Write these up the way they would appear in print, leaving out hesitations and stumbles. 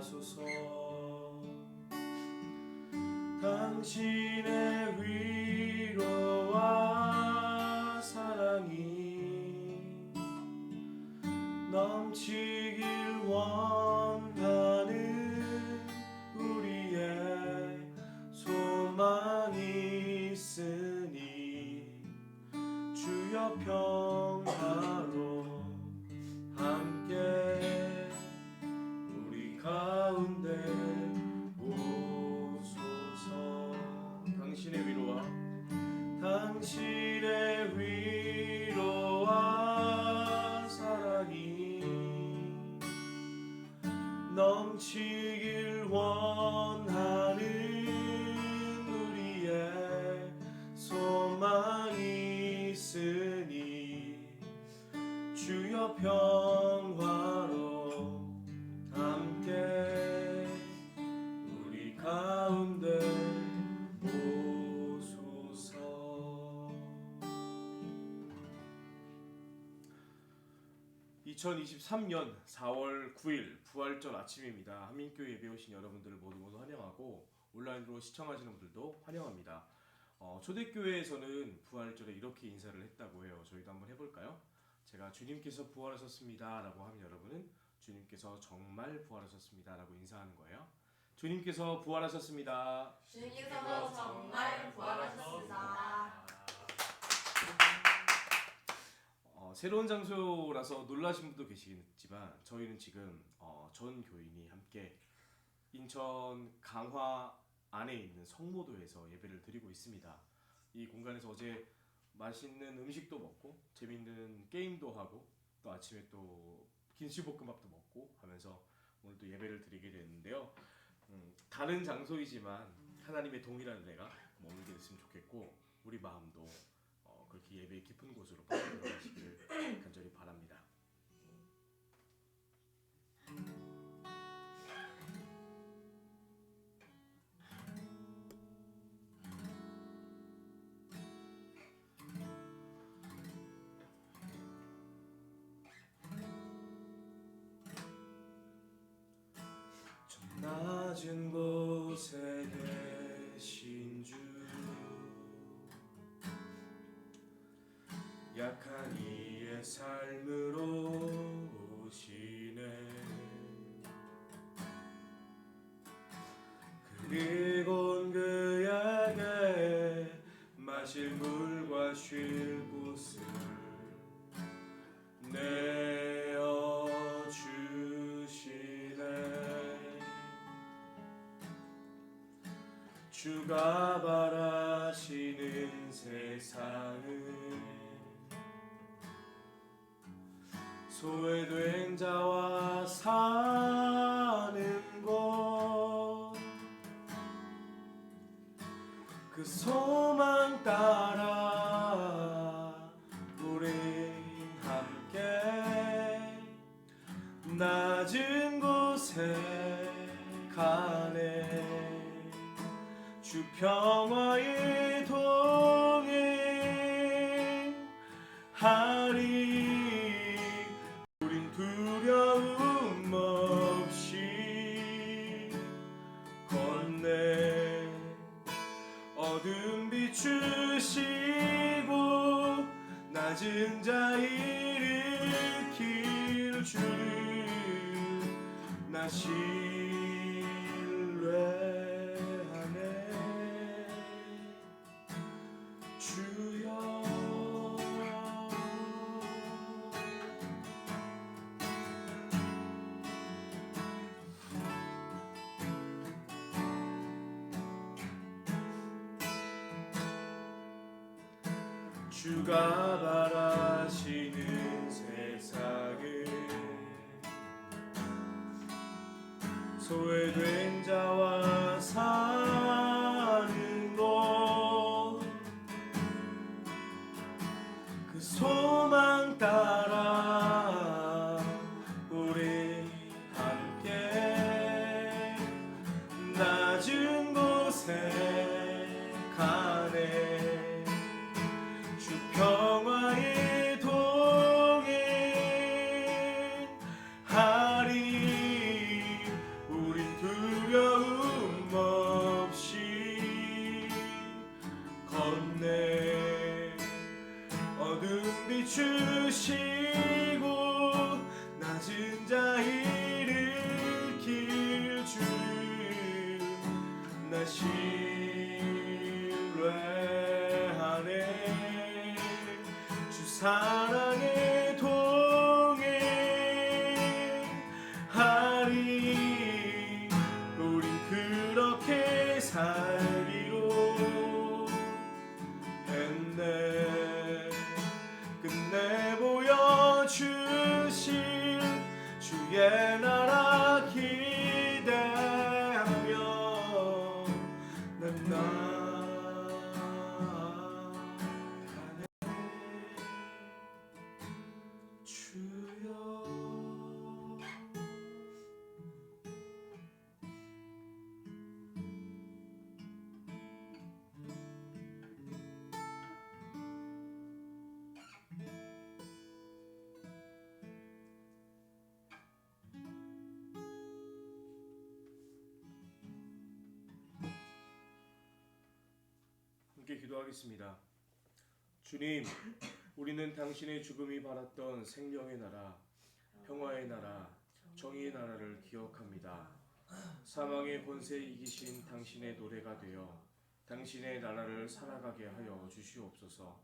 하소서. 당신의 위로와 사랑이 넘치길 원하는 우리의 소망이 있으니 주여 평화로 함께 우리 가운데 오소서. 당신의 위로와 사랑이 넘치길 원하는 우리의 소망이 있으니 주여 평화로 함께 우리 가운데 오소서. 2023년 4월 9일 부활절 아침입니다. 한민교회 예배 오신 여러분들을 모두 환영하고 온라인으로 시청하시는 분들도 환영합니다. 초대교회에서는 부활절에 이렇게 인사를 했다고 해요. 저희도 한번 해볼까요? 제가 주님께서 부활하셨습니다 라고 하면 여러분은 주님께서 정말 부활하셨습니다 라고 인사하는 거예요. 주님께서 부활하셨습니다. 주님께서 정말 부활하셨습니다. 새로운 장소라서 놀라신 분도 계시겠지만 저희는 지금 전 교인이 함께 인천 강화 안에 있는 성모도에서 예배를 드리고 있습니다. 이 공간에서 어제 맛있는 음식도 먹고 재밌는 게임도 하고 또 아침에 또 김치볶음밥도 먹고 하면서 오늘 또 예배를 드리게 됐는데요. 다른 장소이지만 하나님의 동일한 은혜가 머물게 됐으면 좋겠고 우리 마음도 그렇게 예배의 깊은 곳으로 빨리 들어가시길 간절히 바랍니다. 저 낮은 곳에 계신 주 약한 이의 삶으로 오시네. 그리곤 그에게 마실 물과 쉴 곳을 내어주시네. 주가 바라시는 세상은 소외된 자와 사는 곳, 그 소망 따라 우린 함께 낮은 곳에 가네. 주 평화의 동행하리. 두려움 없이 건네 어둠 비추시고 낮은 자 일으킬 주를 나 신뢰하네. 주여 주가 바라시는 세상은 소외된 자와 사는 곳, 그 소망 따라 우리 함께 낮은 곳에 가네. 평화의 동행하리. 우리 주의 나라 기대하며 난 나아가네. 주여 함께 기도하겠습니다. 주님, 우리는 당신의 죽음이 바랐던 생명의 나라, 평화의 나라, 정의의 나라를 기억합니다. 사망의 권세 이기신 당신의 노래가 되어 당신의 나라를 살아가게 하여 주시옵소서.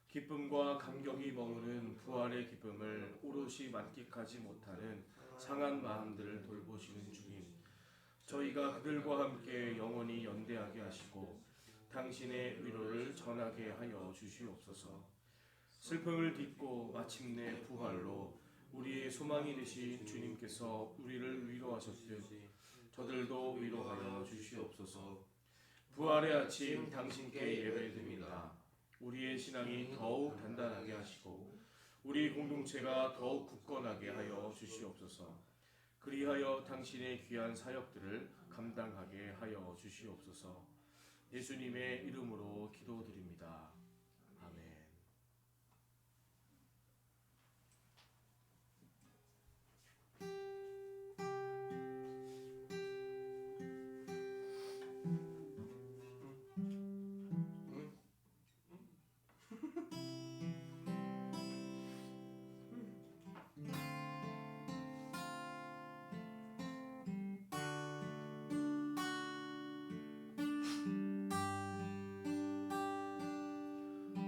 기쁨과 감격이 머무는 부활의 기쁨을 오롯이 만끽하지 못하는 상한 마음들을 돌보시는 주님, 저희가 그들과 함께 영원히 연대하게 하시고 당신의 위로를 전하게 하여 주시옵소서. 슬픔을 딛고 마침내 부활로 우리의 소망이 되신 주님께서 우리를 위로하셨듯 저들도 위로하여 주시옵소서. 부활의 아침 당신께 예배드립니다. 우리의 신앙이 더욱 단단하게 하시고 우리 공동체가 더욱 굳건하게 하여 주시옵소서. 그리하여 당신의 귀한 사역들을 감당하게 하여 주시옵소서. 예수님의 이름으로 기도드립니다. 아멘.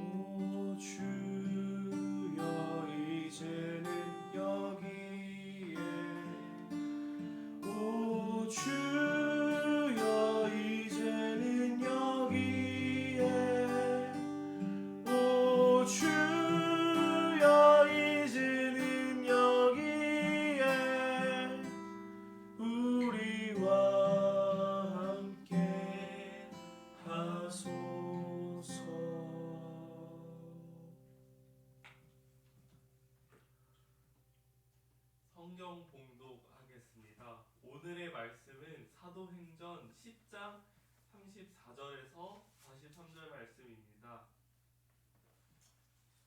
오 주여 이제는 여기에 오 주여 이제는 여기에 오 주여 이제는 여기에 우리와 함께 하소서. 성경 봉독하겠습니다. 오늘의 말씀은 사도행전 10장 34절에서 43절 말씀입니다.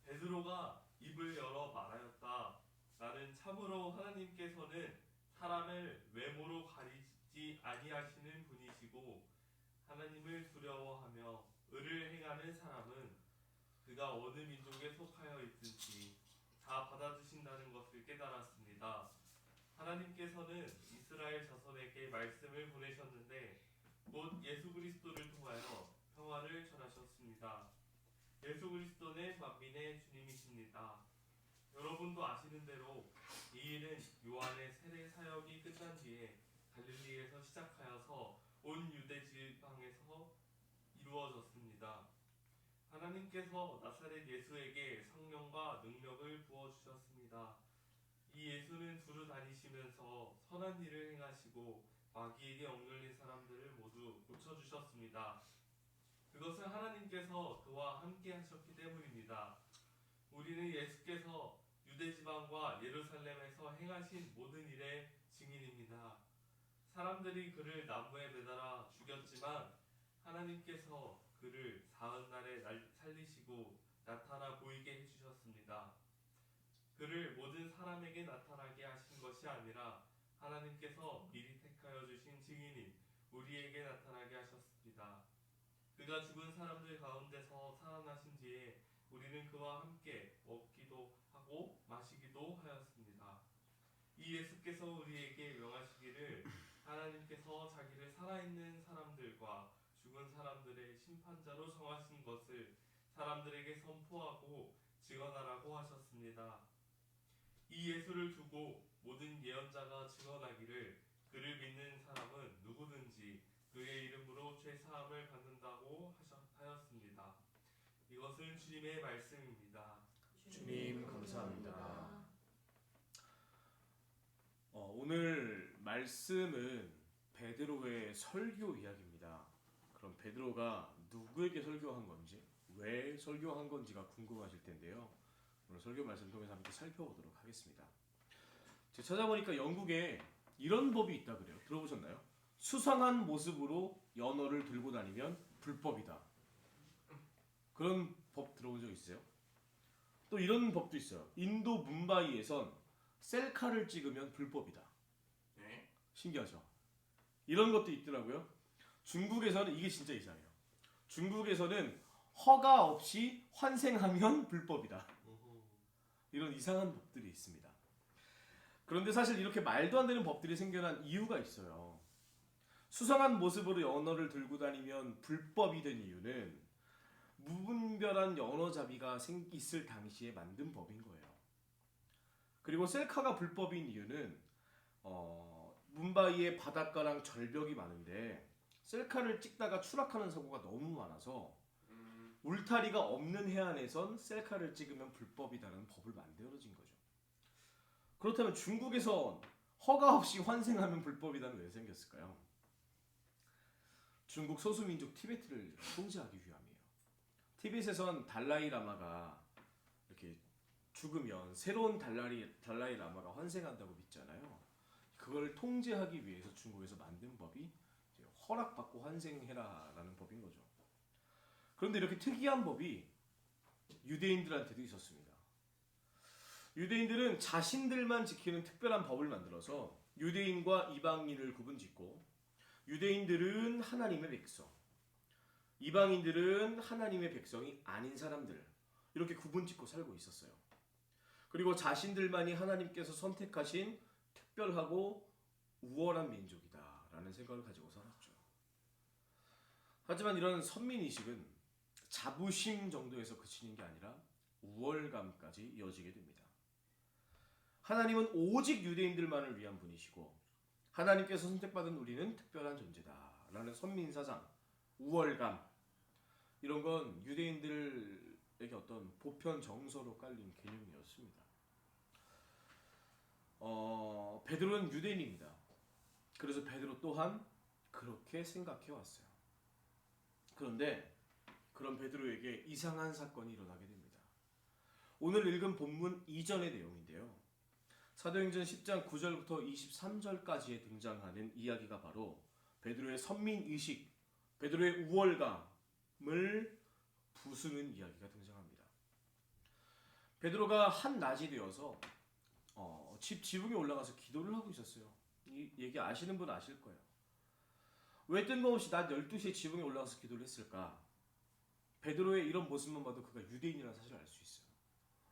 베드로가 입을 열어 말하였다. 나는 참으로 하나님께서는 사람을 외모로 가리지 아니하시는 분이시고 하나님을 두려워하며 의를 행하는 사람은 그가 어느 민족에 속하여 있든지 다 받아주신다는 것을 깨달았습니다. 하나님께서는 이스라엘 자손에게 말씀을 보내셨는데 곧 예수 그리스도를 통하여 평화를 전하셨습니다. 예수 그리스도는 만민의 주님이십니다. 여러분도 아시는 대로 이 일은 요한의 세례 사역이 끝난 뒤에 갈릴리에서 시작하여서 온 유대 지방에서 이루어졌습니다. 하나님께서 나사렛 예수에게 성령과 능력을 부어주셨습니다. 이 예수는 두루 다니시면서 선한 일을 행하시고 마귀에게 억눌린 사람들을 모두 고쳐주셨습니다. 그것은 하나님께서 그와 함께 하셨기 때문입니다. 우리는 예수께서 유대지방과 예루살렘에서 행하신 모든 일의 증인입니다. 사람들이 그를 나무에 매달아 죽였지만 하나님께서 그를 사흘 날에 살리시고 나타나 보이게 해주셨습니다. 그를 모든 사람에게 나타나게 하신 것이 아니라 하나님께서 미리 택하여 주신 증인인 우리에게 나타나게 하셨습니다. 그가 죽은 사람들 가운데서 살아나신 뒤에 우리는 그와 함께 먹기도 하고 마시기도 하였습니다. 이 예수께서 우리에게 명하시기를 하나님께서 자기를 살아있는 사람들과 죽은 사람들의 심판자로 정하신 것을 사람들에게 선포하고 증언하라고 하셨습니다. 이 예수를 두고 모든 예언자가 증언하기를 그를 믿는 사람은 누구든지 그의 이름으로 죄 사함을 받는다고 하였습니다. 이것은 주님의 말씀입니다. 주님 감사합니다. 오늘 말씀은 베드로의 설교 이야기입니다. 그럼 베드로가 누구에게 설교한 건지, 왜 설교한 건지가 궁금하실 텐데요. 오늘 설교 말씀 통해서 함께 살펴보도록 하겠습니다. 제가 찾아보니까 영국에 이런 법이 있다 그래요. 들어보셨나요? 수상한 모습으로 연어를 들고 다니면 불법이다. 그런 법 들어본 적 있으세요? 또 이런 법도 있어요. 인도 뭄바이에선 셀카를 찍으면 불법이다. 네? 신기하죠? 이런 것도 있더라고요. 중국에서는 이게 진짜 이상해요. 중국에서는 허가 없이 환생하면 불법이다. 이런 이상한 법들이 있습니다. 그런데 사실 이렇게 말도 안 되는 법들이 생겨난 이유가 있어요. 수상한 모습으로 연어를 들고 다니면 불법이 된 이유는 무분별한 연어잡이가 있을 당시에 만든 법인 거예요. 그리고 셀카가 불법인 이유는 뭄바이의 바닷가랑 절벽이 많은데 셀카를 찍다가 추락하는 사고가 너무 많아서 울타리가 없는 해안에선 셀카를 찍으면 불법이라는 법을 만들어진 거죠. 그렇다면 중국에서 허가 없이 환생하면 불법이라는 왜 생겼을까요? 중국 소수민족 티베트를 통제하기 위함이에요. 티베트에선 달라이 라마가 이렇게 죽으면 새로운 달라이 라마가 환생한다고 믿잖아요. 그걸 통제하기 위해서 중국에서 만든 법이 이제 허락받고 환생해라라는 법인 거죠. 그런데 이렇게 특이한 법이 유대인들한테도 있었습니다. 유대인들은 자신들만 지키는 특별한 법을 만들어서 유대인과 이방인을 구분짓고 유대인들은 하나님의 백성, 이방인들은 하나님의 백성이 아닌 사람들 이렇게 구분짓고 살고 있었어요. 그리고 자신들만이 하나님께서 선택하신 특별하고 우월한 민족이다라는 생각을 가지고 살았죠. 하지만 이런 선민의식은 자부심 정도에서 그치는 게 아니라 우월감까지 이어지게 됩니다. 하나님은 오직 유대인들만을 위한 분이시고 하나님께서 선택받은 우리는 특별한 존재다라는 선민사상, 우월감 이런 건 유대인들에게 어떤 보편 정서로 깔린 개념이었습니다. 베드로는 유대인입니다. 그래서 베드로 또한 그렇게 생각해 왔어요. 그런데 그런 베드로에게 이상한 사건이 일어나게 됩니다. 오늘 읽은 본문 이전의 내용인데요. 사도행전 10장 9절부터 23절까지에 등장하는 이야기가 바로 베드로의 선민의식, 베드로의 우월감을 부수는 이야기가 등장합니다. 베드로가 한낮이 되어서 집 지붕에 올라가서 기도를 하고 있었어요. 이 얘기 아시는 분 아실 거예요. 왜 뜬금없이 낮 12시에 지붕에 올라가서 기도를 했을까? 베드로의 이런 모습만 봐도 그가 유대인이라는 사실을 알 수 있어요.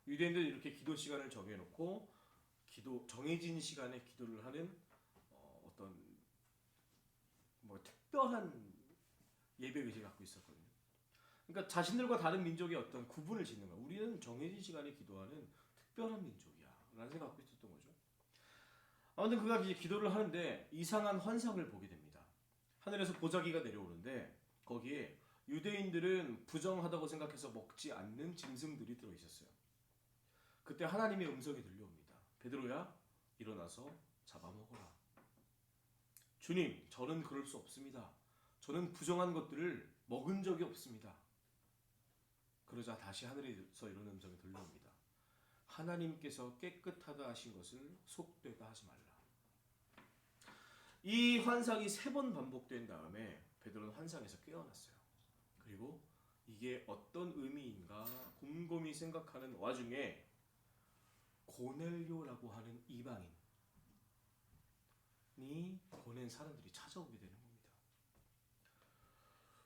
유대인들은 이렇게 기도 시간을 정해놓고 정해진 시간에 기도를 하는 어떤 특별한 예배 의식을 갖고 있었거든요. 그러니까 자신들과 다른 민족의 어떤 구분을 짓는 거야. 우리는 정해진 시간에 기도하는 특별한 민족이야라는 생각을 갖고 있었던 거죠. 아무튼 그가 이제 기도를 하는데 이상한 환상을 보게 됩니다. 하늘에서 보자기가 내려오는데 거기에 유대인들은 부정하다고 생각해서 먹지 않는 짐승들이 들어 있었어요. 그때 하나님의 음성이 들려옵니다. 베드로야, 일어나서 잡아먹어라. 주님, 저는 그럴 수 없습니다. 저는 부정한 것들을 먹은 적이 없습니다. 그러자 다시 하늘에서 이런 음성이 들려옵니다. 하나님께서 깨끗하다 하신 것을 속되다 하지 말라. 이 환상이 3번 반복된 다음에 베드로는 환상에서 깨어났어요. 그리고 이게 어떤 의미인가 곰곰이 생각하는 와중에 고넬료라고 하는 이방인이 보낸 사람들이 찾아오게 되는 겁니다.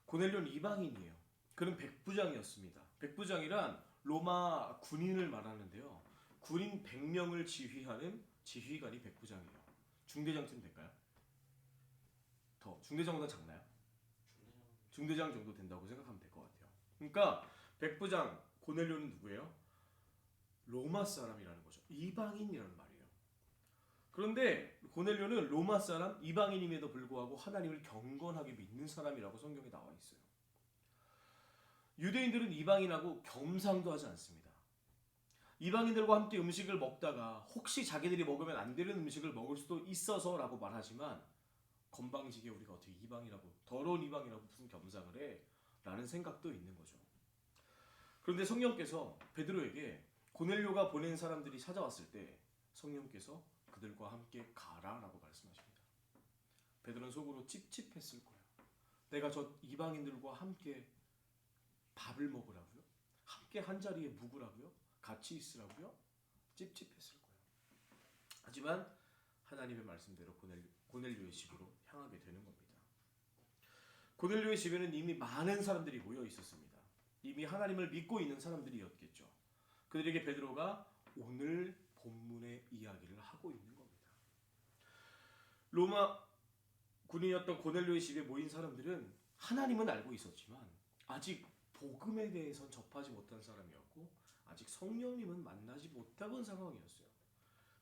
고넬료는 이방인이에요. 그는 백부장이었습니다. 백부장이란 로마 군인을 말하는데요. 군인 100명을 지휘하는 지휘관이 백부장이에요. 중대장쯤 될까요? 더 중대장보다 작나요? 중대장 정도 된다고 생각하면 될 것 같아요. 그러니까 백부장 고넬료는 누구예요? 로마 사람이라는 거죠. 이방인이라는 말이에요. 그런데 고넬료는 로마 사람, 이방인임에도 불구하고 하나님을 경건하게 믿는 사람이라고 성경에 나와 있어요. 유대인들은 이방인하고 겸상도 하지 않습니다. 이방인들과 함께 음식을 먹다가 혹시 자기들이 먹으면 안 되는 음식을 먹을 수도 있어서라고 말하지만 건방지게 우리가 어떻게 이방이라고 더러운 이방이라고 무슨 겸상을 해? 라는 생각도 있는 거죠. 그런데 성령께서 베드로에게 고넬료가 보낸 사람들이 찾아왔을 때 성령께서 그들과 함께 가라라고 말씀하십니다. 베드로는 속으로 찝찝했을 거예요. 내가 저 이방인들과 함께 밥을 먹으라고요? 함께 한 자리에 묵으라고요? 같이 있으라고요? 찝찝했을 거예요. 하지만 하나님의 말씀대로 고넬료의 집으로 향하게 되는 겁니다. 고넬료의 집에는 이미 많은 사람들이 모여 있었습니다. 이미 하나님을 믿고 있는 사람들이었겠죠. 그들에게 베드로가 오늘 본문의 이야기를 하고 있는 겁니다. 로마 군인이었던 고넬료의 집에 모인 사람들은 하나님은 알고 있었지만 아직 복음에 대해선 접하지 못한 사람이었고 아직 성령님은 만나지 못해본 상황이었어요.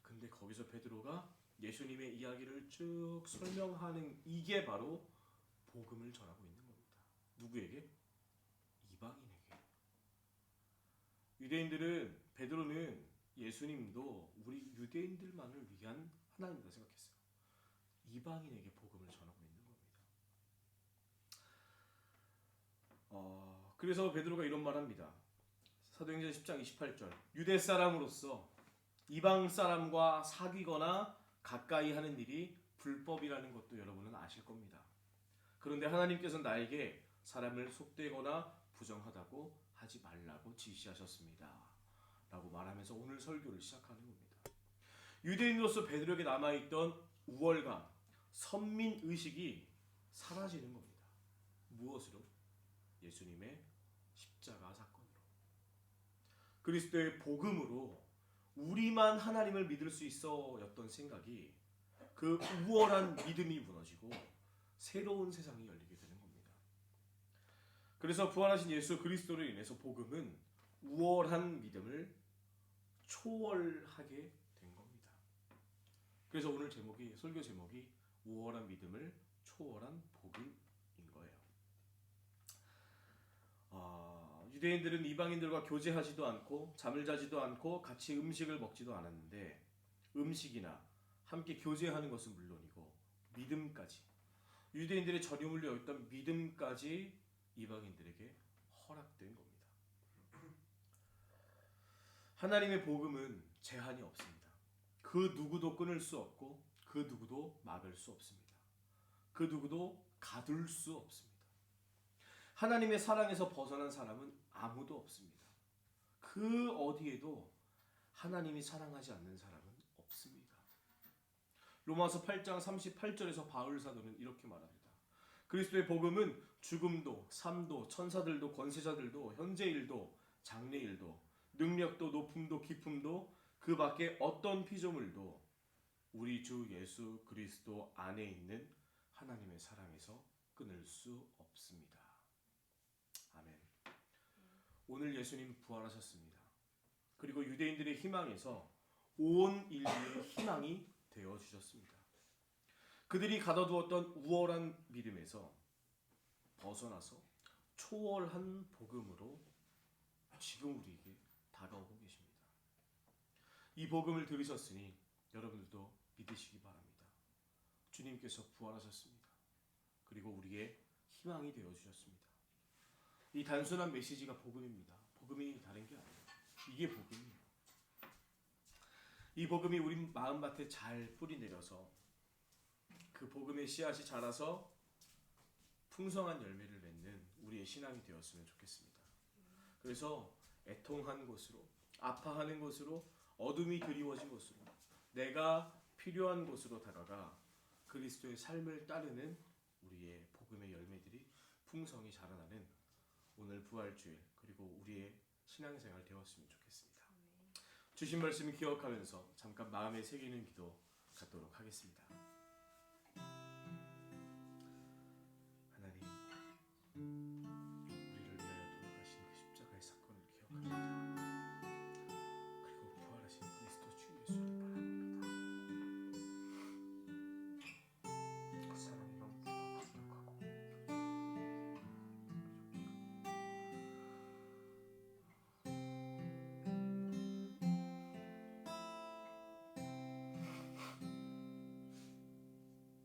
근데 거기서 베드로가 예수님의 이야기를 쭉 설명하는 이게 바로 복음을 전하고 있는 겁니다. 누구에게? 이방인에게. 유대인들은 베드로는 예수님도 우리 유대인들만을 위한 하나님이라고 생각했어요. 이방인에게 복음을 전하고 있는 겁니다. 그래서 베드로가 이런 말합니다. 사도행전 10장 28절. 유대 사람으로서 이방 사람과 사귀거나 가까이 하는 일이 불법이라는 것도 여러분은 아실 겁니다. 그런데 하나님께서는 나에게 사람을 속되거나 부정하다고 하지 말라고 지시하셨습니다. 라고 말하면서 오늘 설교를 시작하는 겁니다. 유대인으로서 베드로에게 남아있던 우월감, 선민의식이 사라지는 겁니다. 무엇으로? 예수님의 십자가 사건으로. 그리스도의 복음으로 우리만 하나님을 믿을 수 있어였던 생각이 그 우월한 믿음이 무너지고 새로운 세상이 열리게 되는 겁니다. 그래서 부활하신 예수 그리스도로 인해서 복음은 우월한 믿음을 초월하게 된 겁니다. 그래서 오늘 설교 제목이 우월한 믿음을 초월한 복음인 거예요. 유대인들은 이방인들과 교제하지도 않고 잠을 자지도 않고 같이 음식을 먹지도 않았는데 음식이나 함께 교제하는 것은 물론이고 믿음까지 유대인들의 전유물로 여겼던 믿음까지 이방인들에게 허락된 겁니다. 하나님의 복음은 제한이 없습니다. 그 누구도 끊을 수 없고 그 누구도 막을 수 없습니다. 그 누구도 가둘 수 없습니다. 하나님의 사랑에서 벗어난 사람은 아무도 없습니다. 그 어디에도 하나님이 사랑하지 않는 사람은 없습니다. 로마서 8장 38절에서 바울 사도는 이렇게 말합니다. 그리스도의 복음은 죽음도 삶도 천사들도 권세자들도 현재일도 장래일도 능력도 높음도 깊음도 그 밖에 어떤 피조물도 우리 주 예수 그리스도 안에 있는 하나님의 사랑에서 끊을 수 없습니다. 아멘. 오늘 예수님 부활하셨습니다. 그리고 유대인들의 희망에서 온 인류의 희망이 되어 주셨습니다. 그들이 가둬두었던 우월한 믿음에서 벗어나서 초월한 복음으로 지금 우리에게 다가오고 계십니다. 이 복음을 들으셨으니 여러분들도 믿으시기 바랍니다. 주님께서 부활하셨습니다. 그리고 우리의 희망이 되어 주셨습니다. 이 단순한 메시지가 복음입니다. 복음이 다른 게 아니에요. 이게 복음이에요. 이 복음이 우리 마음밭에 잘 뿌리 내려서 그 복음의 씨앗이 자라서 풍성한 열매를 맺는 우리의 신앙이 되었으면 좋겠습니다. 그래서 애통한 곳으로, 아파하는 곳으로, 어둠이 드리워진 곳으로, 내가 필요한 곳으로 다가가 그리스도의 삶을 따르는 우리의 복음의 열매들이 풍성히 자라나는 오늘 부활주일 그리고 우리의 신앙생활 되었으면 좋겠습니다. 주신 말씀 기억하면서 잠깐 마음에 새기는 기도 갖도록 하겠습니다. 하나님, 우리를 위하여 돌아가신 그 십자가의 사건을 기억합니다. 그리고 부활하신 그리스도 주 예수를 바라봅니다. 사랑의 영광을 기억하고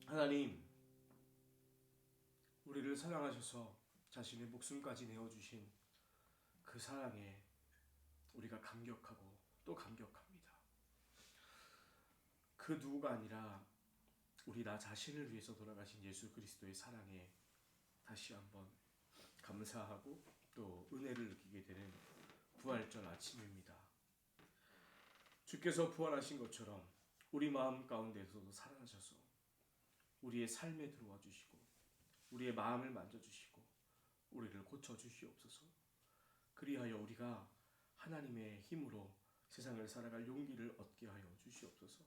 하나님, 우리를 사랑하셔서 자신의 목숨까지 내어주신 그 사랑에 우리가 감격하고 또 감격합니다. 그 누구가 아니라 우리 나 자신을 위해서 돌아가신 예수 그리스도의 사랑에 다시 한번 감사하고 또 은혜를 느끼게 되는 부활절 아침입니다. 주께서 부활하신 것처럼 우리 마음 가운데서도 살아나셔서 우리의 삶에 들어와 주시고 우리의 마음을 만져주시고 우리를 고쳐주시옵소서. 그리하여 우리가 하나님의 힘으로 세상을 살아갈 용기를 얻게 하여 주시옵소서.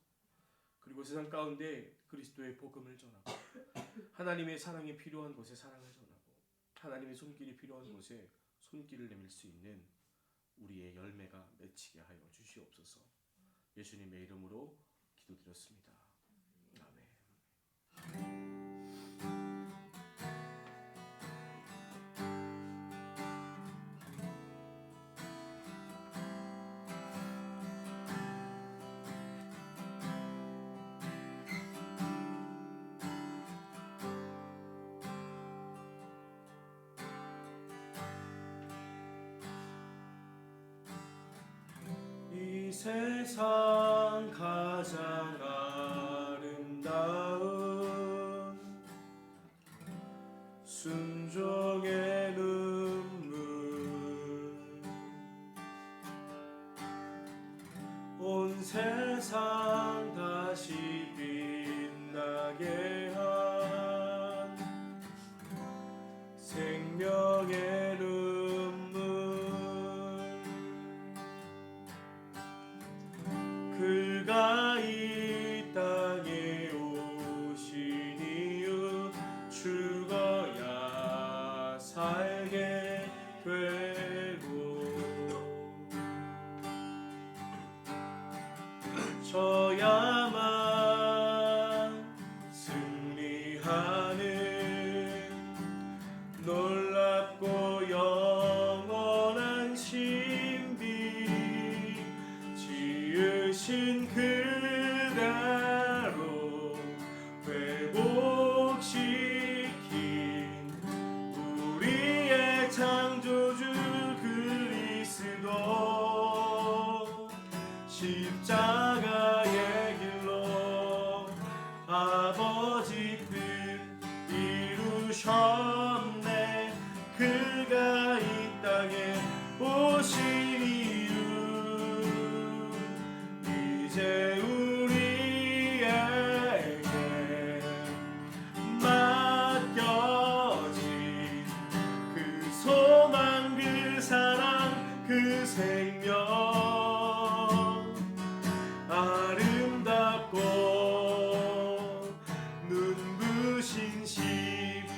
그리고 세상 가운데 그리스도의 복음을 전하고 하나님의 사랑이 필요한 곳에 사랑을 전하고 하나님의 손길이 필요한 곳에 손길을 내밀 수 있는 우리의 열매가 맺히게 하여 주시옵소서. 예수님의 이름으로 기도드렸습니다. 아멘. 이 세상 가장 아름다운 순종의 눈물, 온 세상 다시 빛나게 한 생명의 그가 이 땅에 오신 이유 죽어야 살게 되고 져야만 승리하는 놀랍고 영원한 신비 지으신 그대로 회복시킨 우리의 창조주 그리스도 십자가의 길로 아버지 뜻 이루셨네. 그가 이 땅에 오신 이유 이제 우리에게 맡겨진 그 소망 그 사랑 그 생명 아름답고 눈부신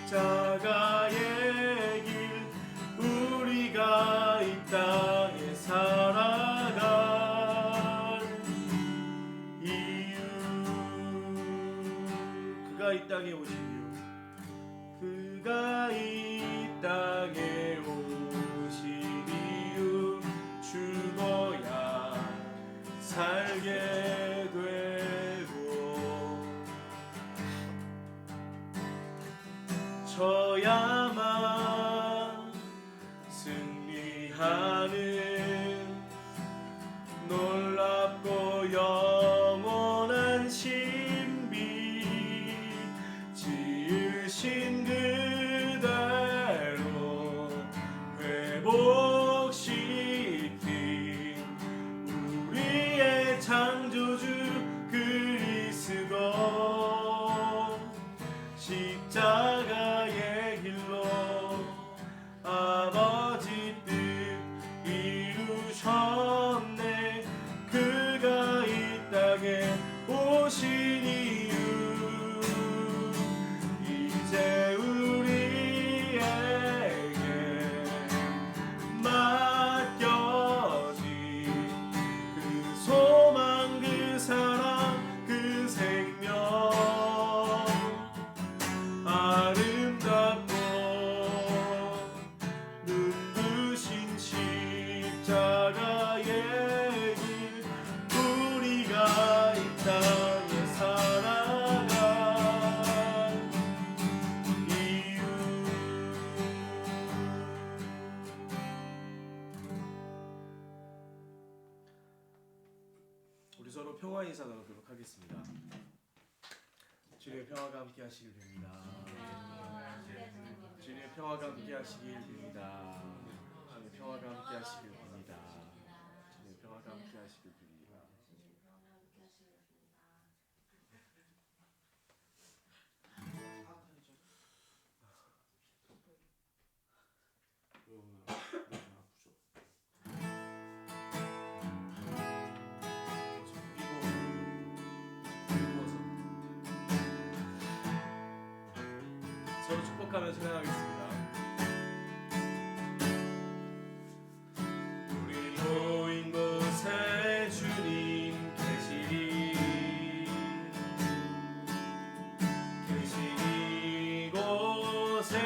십자가의 길 우리가 이 땅에 살아갈 이유 그가 이 땅에 오신 이유 그가 이 땅에 오신 이유 죽어야 살게 되고 져야만 승리하는 놀랍고 영원한 신비 지으신 그대로 회복시킨 우리의 창조주 그리스도 십자가의 길로 아버지 뜻 평화 인사 나누도록 하겠습니다. 주님의 평화가 함께 하시길 빕니다. 주님의 평화가 함께 하시길 빕니다. 주님의 평화가 함께 하시길 빕니다. 주님의 평화가 함께 하시길 빕니다. 서로 축복하며 찬양하겠습니다. 우리 모인 곳에 주님 계시니 이곳에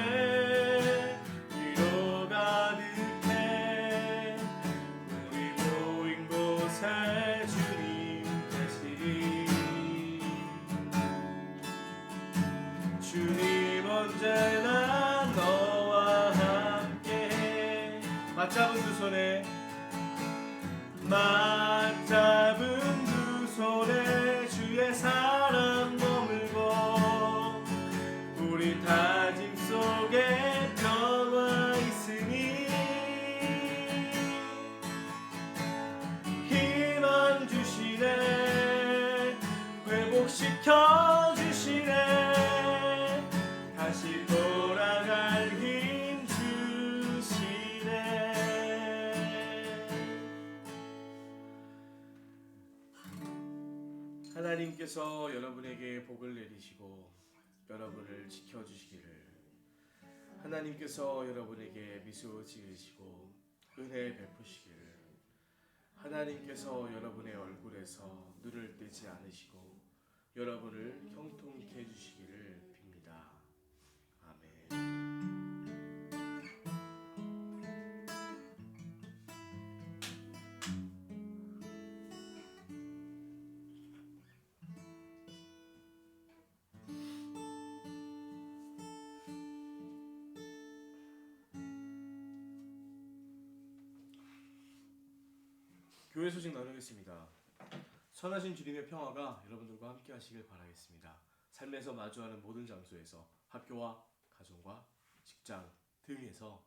위로 가득해. 우리 모인 곳에 주님 계시니 주님 언제나 너와 함께. 맞잡은 두 손에 주의 사랑 머물고 우리 다짐 속에 평화 있으니 희망 주시네 회복시켜 주시네 다시 돌아갈 힘 주시네. 하나님께서 여러분에게 복을 내리시고 여러분을 지켜주시기를. 하나님께서 여러분에게 미소 지으시고 은혜 베푸시기를. 하나님께서 여러분의 얼굴에서 눈을 떼지 않으시고 여러분을 형통케 해주시기를 빕니다. 아멘. 교회 소식 나누겠습니다. 선하신 주님의 평화가 여러분들과 함께 하시길 바라겠습니다. 삶에서 마주하는 모든 장소에서 학교와 가정과 직장 등에서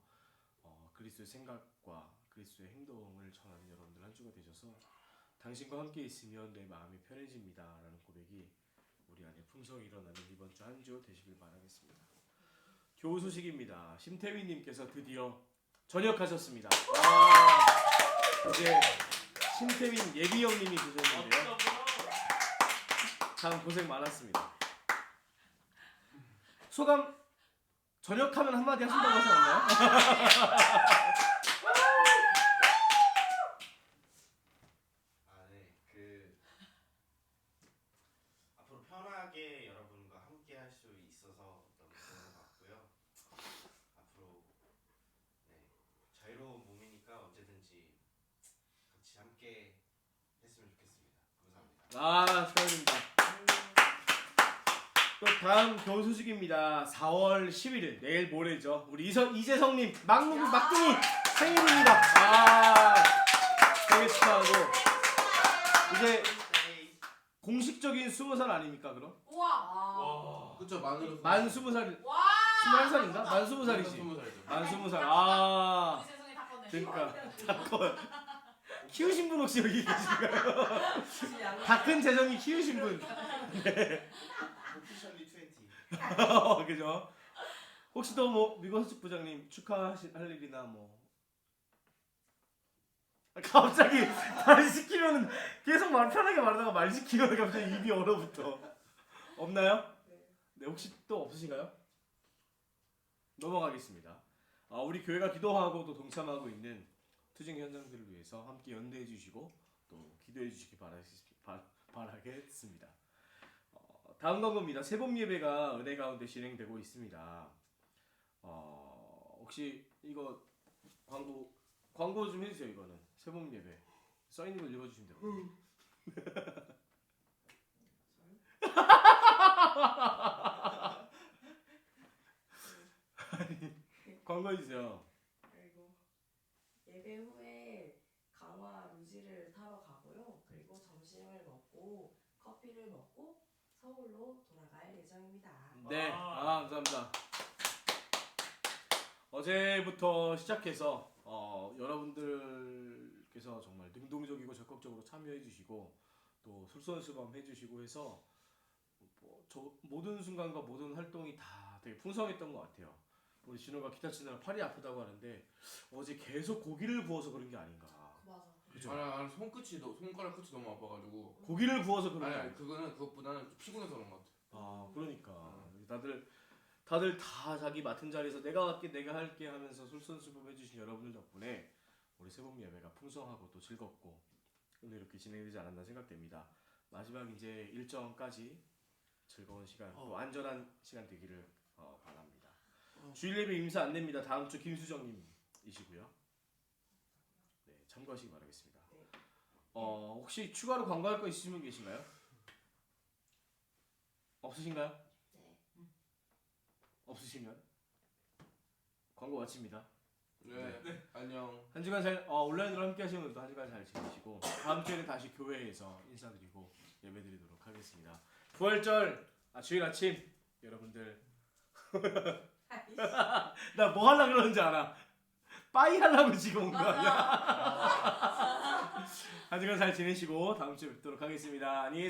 그리스도의 생각과 그리스도의 행동을 전하는 여러분들 한 주가 되셔서 당신과 함께 있으면 내 마음이 편해집니다 라는 고백이 우리 안에 풍성히 일어나는 이번 주 한 주 되시길 바라겠습니다. 교우 소식입니다. 심태휘님께서 드디어 전역하셨습니다. 와, 이제 심태민 예비 형님이 되셨는데요. 참 고생 많았습니다. 소감 전역하면 한마디 하신다고 하지 않나요? 네. 앞으로 편하게 여러분과 함께 할 수 있어서 너무 좋은 것 같고요. 앞으로 자유로운 몸이니까 언제든지 같이 함께 했으면 좋겠습니다. 감사합니다. 축하드립니다. 또 다음 교우 소식입니다. 4월 11일 내일 모레죠. 우리 이재성님 막둥이 생일입니다. 생일 축하하고 이제 공식적인 20살 아닙니까 그럼? 우와. 그쵸, 만으로 만 20살 와. 21살인가? 만 20살이지. 만 20살. 우리 세상에 다 껐네. 그러니까 키우신 분 혹시 여기 계신가요? 다 큰 재정이 키우신 분. 오피셜리 20. 그죠? 혹시 또 뭐 미건숙 부장님 축하할 일이나 뭐 갑자기 말 시키면 계속 편하게 말하다가 말 시키면 갑자기 입이 얼어붙어. 없나요? 네, 혹시 또 없으신가요? 넘어가겠습니다. 우리 교회가 기도하고 또 동참하고 있는 투쟁 현장들을 위해서 함께 연대해 주시고 또 기도해 주시기 바라겠습니다. 다음 광고입니다. 새봄 예배가 은혜 가운데 진행되고 있습니다. 혹시 이거 광고 좀 해주세요. 이거는 새봄 예배 써 있는 걸 읽어주시면 됩니다. 광고 해주세요. 그리고 예배 후에 강화 루지를 타러 가고요. 그리고 점심을 먹고 하고 커피를 먹고 서울로 돌아갈 예정입니다. 네, 와. 감사합니다. 어제부터 시작해서 여러분들께서 정말 능동적이고 적극적으로 참여해주시고 또 솔선수범 해주시고 해서 저 모든 순간과 모든 활동이 다 되게 풍성했던 것 같아요. 우리 진호가 기타 치느라 팔이 아프다고 하는데 어제 계속 고기를 구워서 그런 게 아닌가. 맞아. 그죠? 아니 손가락 끝이 너무 아파가지고. 고기를 구워서 그런 게 아니 아니야. 그것보다는 좀 피곤해서 그런 것 같아. 아 그러니까 다들 다 자기 맡은 자리에서 내가 할게 하면서 솔선수범 해주신 여러분들 덕분에 우리 새봄 예배가 풍성하고 또 즐겁고 은혜롭게 진행되지 않았나 생각됩니다. 마지막 이제 일정까지 즐거운 시간 또 안전한 시간 되기를 바랍니다. 주일 예배 임사 안내입니다. 다음 주 김수정님이시고요. 네, 참고하시기 바라겠습니다. 네. 혹시 추가로 광고할 거 있으시면 계신가요? 없으신가요? 네. 없으시면 광고 마칩니다. 네. 안녕. 한 주간 잘 온라인으로 함께 하시는 분들도 한 주간 잘 지내시고 다음 주에는 다시 교회에서 인사드리고 예배드리도록 하겠습니다. 부활절 주일 아침 여러분들 나 뭐 하려고 그러는지 알아. 빠이 하려고 지금 온 거 아니야? 한 주간 잘 지내시고 다음 주에 뵙도록 하겠습니다. 안녕히